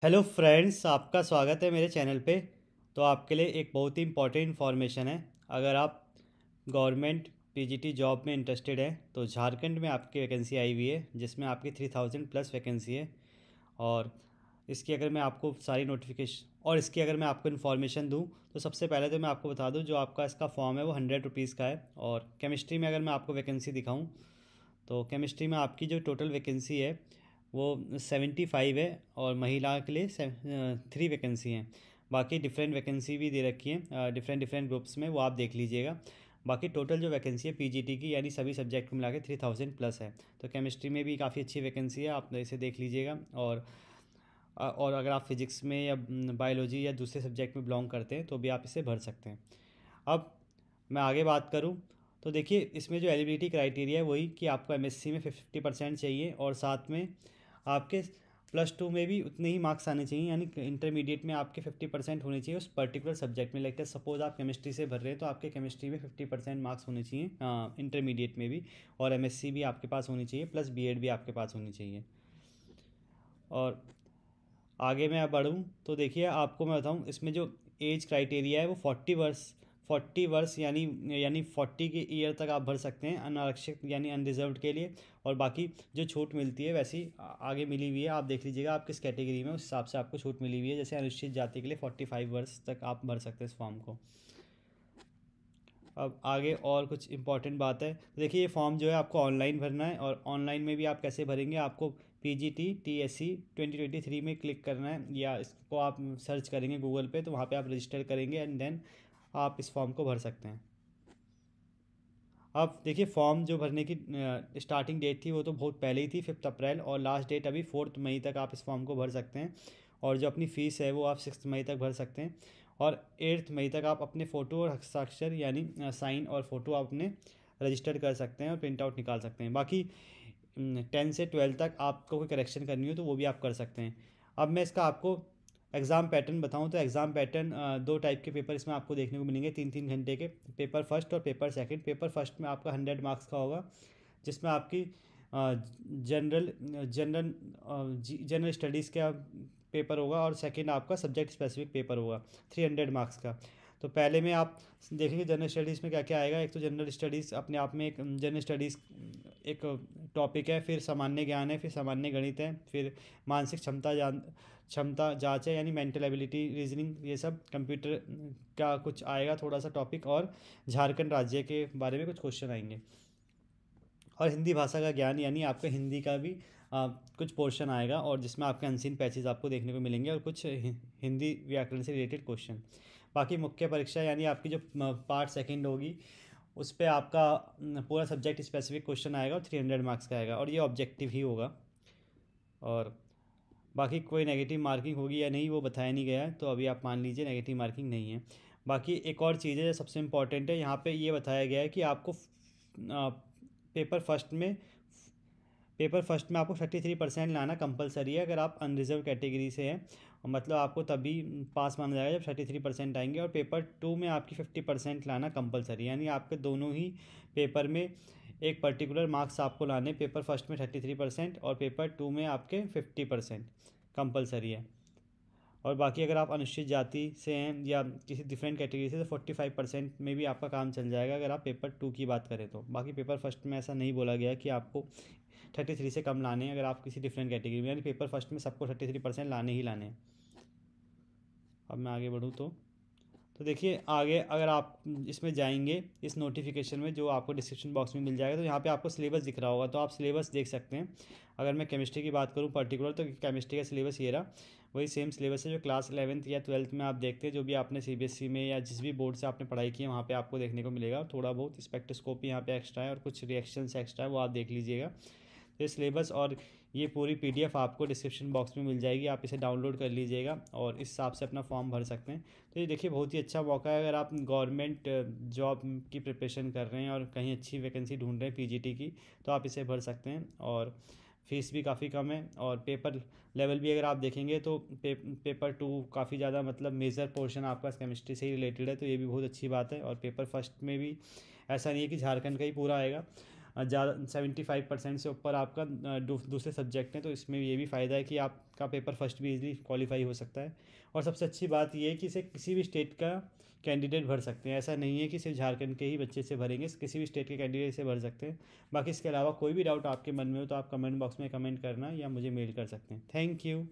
Hello friends, आपका स्वागत है मेरे चैनल पे। तो आपके लिए एक बहुत ही इम्पोर्टेंट इन्फॉर्मेशन है। अगर आप गवर्नमेंट पीजीटी जॉब में इंटरेस्टेड हैं तो झारखंड में आपकी वैकेंसी आई हुई है, जिसमें आपकी 3000 प्लस वैकेंसी है। और इसकी अगर मैं आपको सारी नोटिफिकेशन और इसकी अगर मैं आपको इन्फॉर्मेशन दूं तो सबसे पहले तो मैं आपको बता दूं, जो आपका इसका फॉर्म है वो 100 रुपीज़ का है। और केमिस्ट्री में अगर मैं आपको वैकेंसी दिखाऊं तो केमिस्ट्री में आपकी जो टोटल वैकेंसी है वो 75 है, और महिला के लिए 3 वैकेंसी हैं। बाकी डिफरेंट वैकेंसी भी दे रखी हैं डिफरेंट डिफरेंट ग्रुप्स में, वो आप देख लीजिएगा। बाकी टोटल जो वैकेंसी है पीजीटी की, यानी सभी सब्जेक्ट को मिला के 3000 प्लस है। तो केमिस्ट्री में भी काफ़ी अच्छी वैकेंसी है, आप इसे देख लीजिएगा। और अगर आप फिजिक्स में या बायोलॉजी या दूसरे सब्जेक्ट में बिलोंग करते हैं तो भी आप इसे भर सकते हैं। अब मैं आगे बात करूं तो देखिए, इसमें जो एलिजिबिलिटी क्राइटेरिया है वही कि आपको एमएससी में 50% चाहिए, और साथ में आपके +2 में भी उतने ही मार्क्स आने चाहिए, यानी इंटरमीडिएट में आपके 50% होने चाहिए उस पर्टिकुलर सब्जेक्ट में। लाइक सपोज आप केमिस्ट्री से भर रहे हैं तो आपके केमिस्ट्री में 50% मार्क्स होने चाहिए इंटरमीडिएट में भी। और एमएससी भी आपके पास होनी चाहिए, प्लस बीएड भी आपके पास होनी चाहिए। और आगे मैं बढ़ूँ तो देखिए, आपको मैं बताऊँ इसमें जो एज क्राइटेरिया है वो 40 वर्ष यानी 40 के ईयर तक आप भर सकते हैं अनारक्षित यानी अनरिजर्व्ड के लिए। और बाकी जो छूट मिलती है वैसी आगे मिली हुई है, आप देख लीजिएगा आप किस कैटेगरी में, उस हिसाब से आपको छूट मिली हुई है। जैसे अनुसूचित जाति के लिए 45 वर्ष तक आप भर सकते हैं इस फॉर्म को। अब आगे और कुछ इंपॉर्टेंट बात है, तो देखिए ये फॉर्म जो है आपको ऑनलाइन भरना है। और ऑनलाइन में भी आप कैसे भरेंगे, आपको PGT TSC 2023 में क्लिक करना है, या इसको आप सर्च करेंगे गूगल पे तो वहाँ पे आप रजिस्टर करेंगे, एंड देन आप इस फॉर्म को भर सकते हैं। अब देखिए, फॉर्म जो भरने की स्टार्टिंग डेट थी वो तो बहुत पहले ही थी, 5 अप्रैल, और लास्ट डेट अभी 4 मई तक आप इस फॉर्म को भर सकते हैं। और जो अपनी फ़ीस है वो आप 6 मई तक भर सकते हैं। और 8 मई तक आप अपने फ़ोटो और हस्ताक्षर यानी साइन और फ़ोटो आप अपने रजिस्टर कर सकते हैं और प्रिंट आउट निकाल सकते हैं। बाकी 10 से 12 तक आपको कोई करेक्शन करनी हो तो वो भी आप कर सकते हैं। अब मैं इसका आपको एग्ज़ाम पैटर्न बताऊं तो एग्ज़ाम पैटर्न 2 टाइप के पेपर इसमें आपको देखने को मिलेंगे, 3-3 घंटे के। पेपर फर्स्ट और पेपर सेकंड। पेपर फर्स्ट में आपका 100 मार्क्स का होगा, जिसमें आपकी जनरल जनरल जनरल स्टडीज़ का पेपर होगा, और सेकंड आपका सब्जेक्ट स्पेसिफिक पेपर होगा 300 मार्क्स का। तो पहले में आप देखेंगे जनरल स्टडीज़ में क्या क्या आएगा। एक तो जनरल स्टडीज़ अपने आप में एक जनरल स्टडीज़ एक टॉपिक है, फिर सामान्य ज्ञान है, फिर सामान्य गणित है, फिर मानसिक क्षमता जांच है, यानी मेंटल एबिलिटी, रीजनिंग, ये सब कंप्यूटर का कुछ आएगा थोड़ा सा टॉपिक। और झारखंड राज्य के बारे में कुछ क्वेश्चन आएंगे। और हिंदी भाषा का ज्ञान, यानी आपका हिंदी का भी कुछ पोर्शन आएगा, और जिसमें आपके अनसीन पैसेज आपको देखने को मिलेंगे, और कुछ हिंदी व्याकरण से रिलेटेड क्वेश्चन। बाकी मुख्य परीक्षा यानी आपकी जो पार्ट सेकंड होगी, उस पर आपका पूरा सब्जेक्ट स्पेसिफिक क्वेश्चन आएगा, और 300 मार्क्स का आएगा, और ये ऑब्जेक्टिव ही होगा। और बाकी कोई नेगेटिव मार्किंग होगी या नहीं वो बताया नहीं गया है, तो अभी आप मान लीजिए नेगेटिव मार्किंग नहीं है। बाकी एक और चीज़ है जो सबसे इम्पॉर्टेंट है, यहाँ पे ये बताया गया है कि आपको पेपर फर्स्ट में पेपर फर्स्ट में आपको 33% लाना कंपलसरी है, अगर आप अनरिजर्व कैटेगरी से हैं। मतलब आपको तभी पास माना जाएगा जब 33% आएंगे। और पेपर टू में आपकी 50% लाना कंपलसरी, यानी आपके दोनों ही पेपर में एक पर्टिकुलर मार्क्स आपको लाने। पेपर फर्स्ट में 33% और पेपर टू में आपके 50% कंपलसरी है। और बाकी अगर आप अनुसूचित जाति से हैं या किसी डिफरेंट कैटेगरी से तो 45% में भी आपका काम चल जाएगा, अगर आप पेपर टू की बात करें तो। बाकी पेपर फर्स्ट में ऐसा नहीं बोला गया कि आपको 33 से कम लाने हैं, अगर आप किसी डिफरेंट कैटेगरी में, यानी पेपर फर्स्ट में सबको 33% लाने ही लाने हैं। अब मैं आगे बढ़ूँ तो देखिए, आगे अगर आप इसमें जाएंगे इस नोटिफिकेशन में, जो आपको डिस्क्रिप्शन बॉक्स में मिल जाएगा, तो यहाँ पे आपको सिलेबस दिख रहा होगा, तो आप सिलेबस देख सकते हैं। अगर मैं केमिस्ट्री की बात करूँ पर्टिकुलर, तो केमिस्ट्री का सिलेबस ये रहा। वही सेम सिलेबस है जो क्लास 11th या 12th में आप देखते हैं, जो भी आपने सीबीएसई में या जिस भी बोर्ड से आपने पढ़ाई की है वहाँ पे आपको देखने को मिलेगा। थोड़ा बहुत स्पेक्ट्रोस्कोपी यहाँ पे एक्स्ट्रा है, और कुछ रिएक्शंस एक्स्ट्रा है, वो आप देख लीजिएगा। तो ये सिलेबस और ये पूरी पीडीएफ आपको डिस्क्रिप्शन बॉक्स में मिल जाएगी, आप इसे डाउनलोड कर लीजिएगा और इस हिसाब से अपना फॉर्म भर सकते हैं। तो ये देखिए, बहुत ही अच्छा मौका है अगर आप गवर्नमेंट जॉब की प्रिपरेशन कर रहे हैं और कहीं अच्छी वैकेंसी ढूंढ रहे हैं पीजीटी की, तो आप इसे भर सकते हैं। और फीस भी काफ़ी कम है, और पेपर लेवल भी अगर आप देखेंगे तो पेपर टू काफ़ी ज़्यादा मतलब मेजर पोर्शन आपका केमिस्ट्री से ही रिलेटेड है, तो ये भी बहुत अच्छी बात है। और पेपर फर्स्ट में भी ऐसा नहीं है कि झारखंड का ही पूरा आएगा, ज़्यादा 75% से ऊपर आपका दूसरे सब्जेक्ट हैं, तो इसमें ये भी फ़ायदा है कि आपका पेपर फर्स्ट भी इजीली क्वालिफाई हो सकता है। और सबसे अच्छी बात ये है कि इसे किसी भी स्टेट का कैंडिडेट भर सकते हैं, ऐसा नहीं है कि सिर्फ झारखंड के ही बच्चे से भरेंगे, किसी भी स्टेट के कैंडिडेट से भर सकते हैं। बाकी इसके अलावा कोई भी डाउट आपके मन में हो तो आप कमेंट बॉक्स में कमेंट करना या मुझे मेल कर सकते हैं। Thank you.